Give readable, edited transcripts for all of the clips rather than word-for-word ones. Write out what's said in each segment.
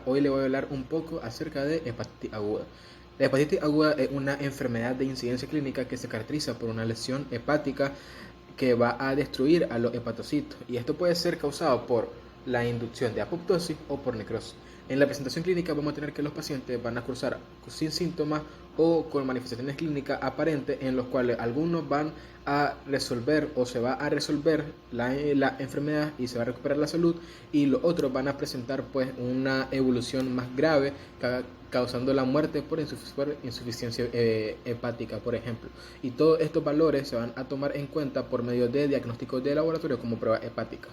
Hoy le voy a hablar un poco acerca de hepatitis aguda. La hepatitis aguda es una enfermedad de incidencia clínica que se caracteriza por una lesión hepática que va a destruir a los hepatocitos, y esto puede ser causado por la inducción de apoptosis o por necrosis. En la presentación clínica vamos a tener que los pacientes van a cursar sin síntomas o con manifestaciones clínicas aparentes, en los cuales algunos van a resolver o se va a resolver la enfermedad y se va a recuperar la salud, y los otros van a presentar pues una evolución más grave, causando la muerte por insuficiencia hepática, por ejemplo. Y todos estos valores se van a tomar en cuenta por medio de diagnósticos de laboratorio como prueba hepática.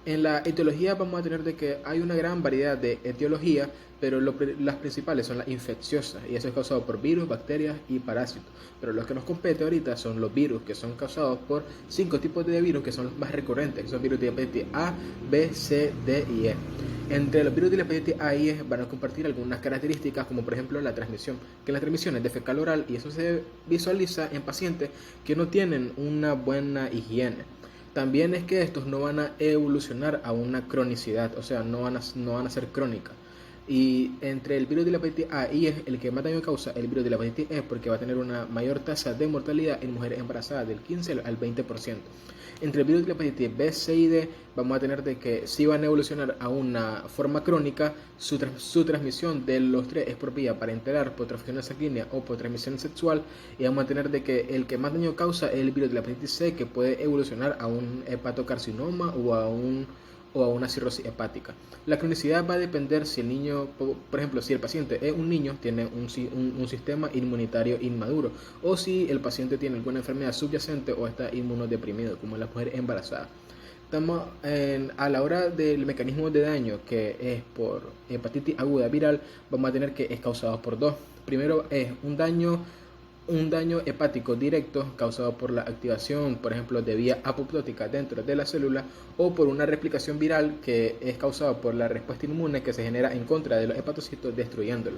En la etiología vamos a tener de que hay una gran variedad de etiologías, pero las principales son las infecciosas, y eso es causado por virus, bacterias y parásitos. Pero lo que nos compete ahorita son los virus, que son causados por 5 tipos de virus que son los más recurrentes, que son virus de hepatitis A, B, C, D y E. Entre los virus de la hepatitis A y E van a compartir algunas características, como por ejemplo la transmisión, que la transmisión es de fecal oral, y eso se visualiza en pacientes que no tienen una buena higiene. También es que estos no van a evolucionar a una cronicidad, o sea, no van a ser crónicas. Y entre el virus de la hepatitis A y E, el que más daño causa el virus de la hepatitis E, porque va a tener una mayor tasa de mortalidad en mujeres embarazadas del 15 al 20%. Entre el virus de la hepatitis B, C y D vamos a tener de que si van a evolucionar a una forma crónica, su transmisión de los tres es por vía parenteral, por transfusión sanguínea o por transmisión sexual, y vamos a tener de que el que más daño causa es el virus de la hepatitis C, que puede evolucionar a un hepatocarcinoma o a una cirrosis hepática. La cronicidad va a depender si el niño, por ejemplo, si el paciente es un niño, tiene un sistema inmunitario inmaduro, o si el paciente tiene alguna enfermedad subyacente o está inmunodeprimido, como la mujer embarazada. Estamos a la hora del mecanismo de daño, que es por hepatitis aguda viral, vamos a tener que es causado por dos. Primero es un daño hepático directo causado por la activación, por ejemplo, de vía apoptótica dentro de la célula, o por una replicación viral que es causada por la respuesta inmune que se genera en contra de los hepatocitos, destruyéndolo.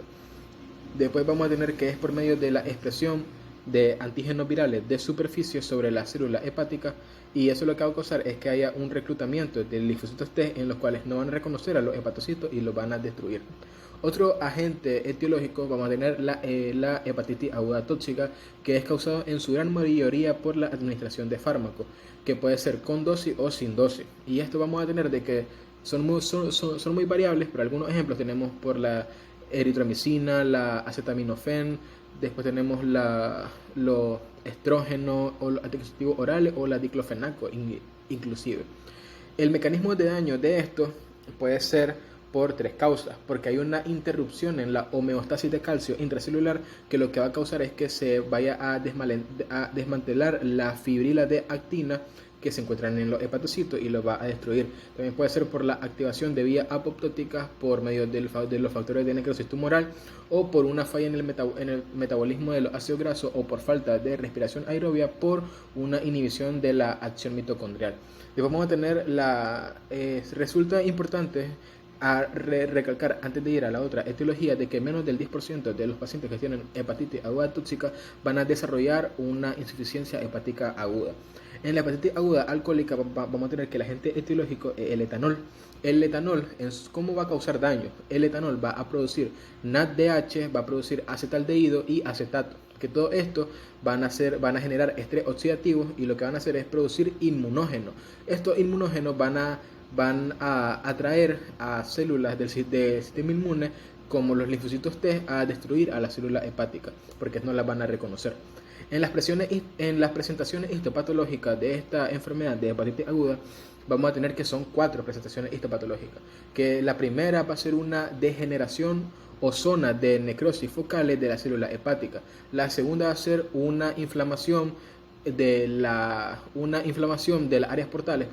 Después vamos a tener que es por medio de la expresión de antígenos virales de superficie sobre la célula hepática, y eso lo que va a causar es que haya un reclutamiento de linfocitos T, en los cuales no van a reconocer a los hepatocitos y los van a destruir. Otro agente etiológico vamos a tener la hepatitis aguda tóxica, que es causada en su gran mayoría por la administración de fármacos, que puede ser con dosis o sin dosis. Y esto vamos a tener de que son muy variables, pero algunos ejemplos tenemos por la eritromicina, la acetaminofén, después tenemos los estrógenos o los anticonceptivos orales o la diclofenaco inclusive. El mecanismo de daño de esto puede ser por tres causas, porque hay una interrupción en la homeostasis de calcio intracelular, que lo que va a causar es que se vaya a desmantelar la fibrila de actina que se encuentran en los hepatocitos y los va a destruir. También puede ser por la activación de vías apoptóticas por medio de los factores de necrosis tumoral, o por una falla en el metabolismo de los ácidos grasos, o por falta de respiración aerobia por una inhibición de la acción mitocondrial. Después vamos a tener resulta importante a recalcar antes de ir a la otra etiología de que menos del 10% de los pacientes que tienen hepatitis aguda tóxica van a desarrollar una insuficiencia hepática aguda. En la hepatitis aguda alcohólica vamos a tener que el agente etiológico es el etanol. El etanol, ¿cómo va a causar daño? El etanol va a producir NADH, va a producir acetaldehído y acetato, que todo esto van a generar estrés oxidativo, y lo que van a hacer es producir inmunógenos. Estos inmunógenos van a atraer a células del sistema inmune, como los linfocitos T, a destruir a la célula hepática, porque no las van a reconocer. En las presentaciones histopatológicas de esta enfermedad de hepatitis aguda, vamos a tener que son 4 presentaciones histopatológicas, que la primera va a ser una degeneración o zona de necrosis focales de la célula hepática. La segunda va a ser una inflamación de las áreas portales,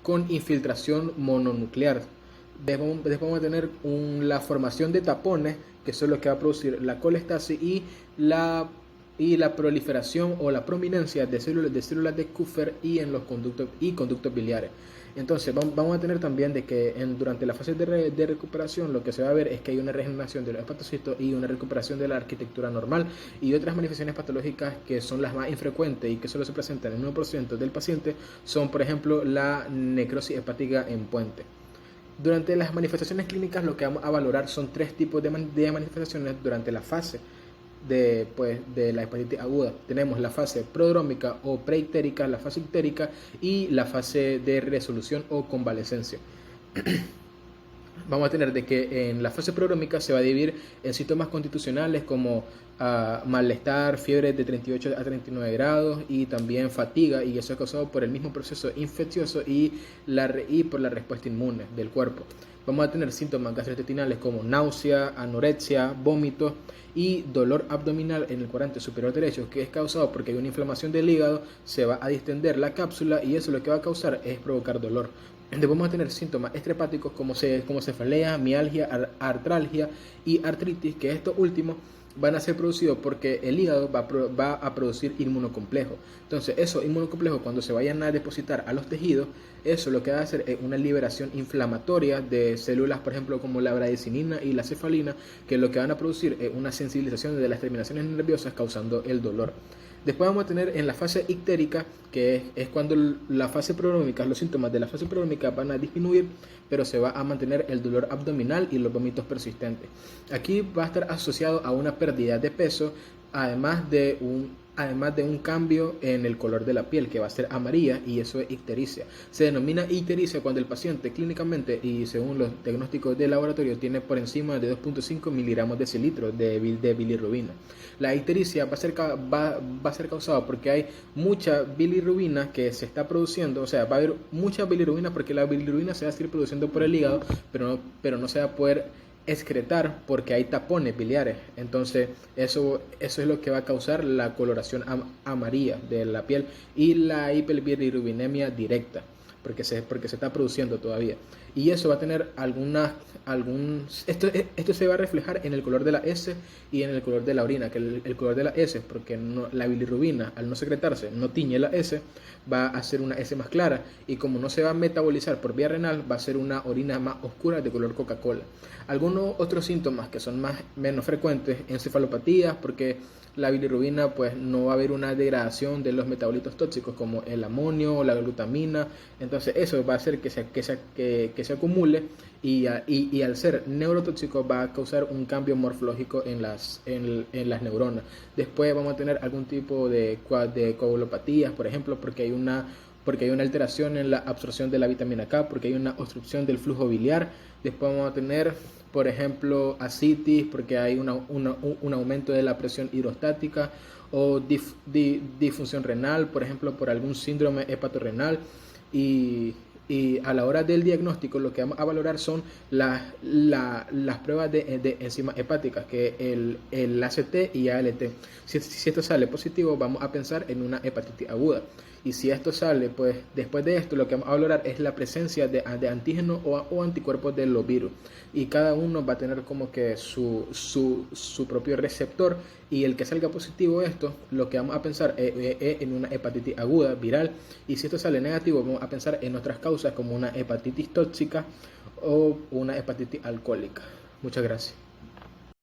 con infiltración mononuclear. Después vamos a tener la formación de tapones, que son los que va a producir la colestasis y la proliferación o la prominencia de células de Kupffer y en los conductos biliares. Entonces vamos a tener también de que durante la fase de recuperación lo que se va a ver es que hay una regeneración de los hepatocitos y una recuperación de la arquitectura normal, y otras manifestaciones patológicas que son las más infrecuentes y que solo se presentan en el 1% del paciente son, por ejemplo, la necrosis hepática en puente. Durante las manifestaciones clínicas lo que vamos a valorar son tres tipos de manifestaciones durante la fase de la hepatitis aguda. Tenemos la fase prodrómica o preictérica, la fase ictérica y la fase de resolución o convalecencia. Vamos a tener de que en la fase prodrómica se va a dividir en síntomas constitucionales como malestar, fiebre de 38 a 39 grados y también fatiga, y eso es causado por el mismo proceso infeccioso y por la respuesta inmune del cuerpo. Vamos a tener síntomas gastrointestinales como náusea, anorexia, vómitos y dolor abdominal en el cuadrante superior derecho, que es causado porque hay una inflamación del hígado, se va a distender la cápsula y eso lo que va a causar es provocar dolor. Vamos a tener síntomas extrahepáticos como cefalea, mialgia, artralgia y artritis, que estos últimos van a ser producidos porque el hígado va a producir inmunocomplejos. Entonces, esos inmunocomplejos, cuando se vayan a depositar a los tejidos, eso lo que va a hacer es una liberación inflamatoria de células, por ejemplo, como la bradicinina y la cefalina, que lo que van a producir es una sensibilización de las terminaciones nerviosas, causando el dolor. Después vamos a tener en la fase ictérica, que es cuando la fase prodrómica, los síntomas de la fase prodrómica van a disminuir, pero se va a mantener el dolor abdominal y los vómitos persistentes. Aquí va a estar asociado a una pérdida de peso, además de un cambio en el color de la piel, que va a ser amarilla, y eso es ictericia. Se denomina ictericia cuando el paciente clínicamente y según los diagnósticos de laboratorio tiene por encima de 2.5 miligramos de decilitro de bilirrubina. La ictericia va a ser causada porque hay mucha bilirrubina que se está produciendo, o sea, va a haber mucha bilirrubina porque la bilirrubina se va a seguir produciendo por el hígado, pero no se va a poder excretar porque hay tapones biliares. Entonces eso es lo que va a causar la coloración amarilla de la piel y la hiperbilirubinemia directa, porque se está produciendo todavía, y eso va a tener esto se va a reflejar en el color de la S y en el color de la orina, que el color de la S, porque la bilirrubina al no secretarse no tiñe la S, va a ser una S más clara, y como no se va a metabolizar por vía renal, va a ser una orina más oscura de color Coca-Cola. Algunos otros síntomas que son menos frecuentes, encefalopatías, porque la bilirrubina pues no va a haber una degradación de los metabolitos tóxicos como el amonio o la glutamina, entonces eso va a hacer que se acumule y al ser neurotóxico va a causar un cambio morfológico en las neuronas. Después vamos a tener algún tipo de coagulopatías, por ejemplo, porque hay una alteración en la absorción de la vitamina K, porque hay una obstrucción del flujo biliar. Después vamos a tener, por ejemplo, ascitis, porque hay un aumento de la presión hidrostática, o disfunción renal, por ejemplo, por algún síndrome hepatorrenal. Y a la hora del diagnóstico lo que vamos a valorar son las pruebas de enzimas hepáticas, que es el ACT y ALT. Si esto sale positivo, vamos a pensar en una hepatitis aguda. Y si esto sale, pues después de esto lo que vamos a valorar es la presencia de antígenos o anticuerpos de los virus. Y cada uno va a tener como que su propio receptor, y el que salga positivo esto, lo que vamos a pensar es en una hepatitis aguda viral. Y si esto sale negativo, vamos a pensar en otras causas como una hepatitis tóxica o una hepatitis alcohólica. Muchas gracias.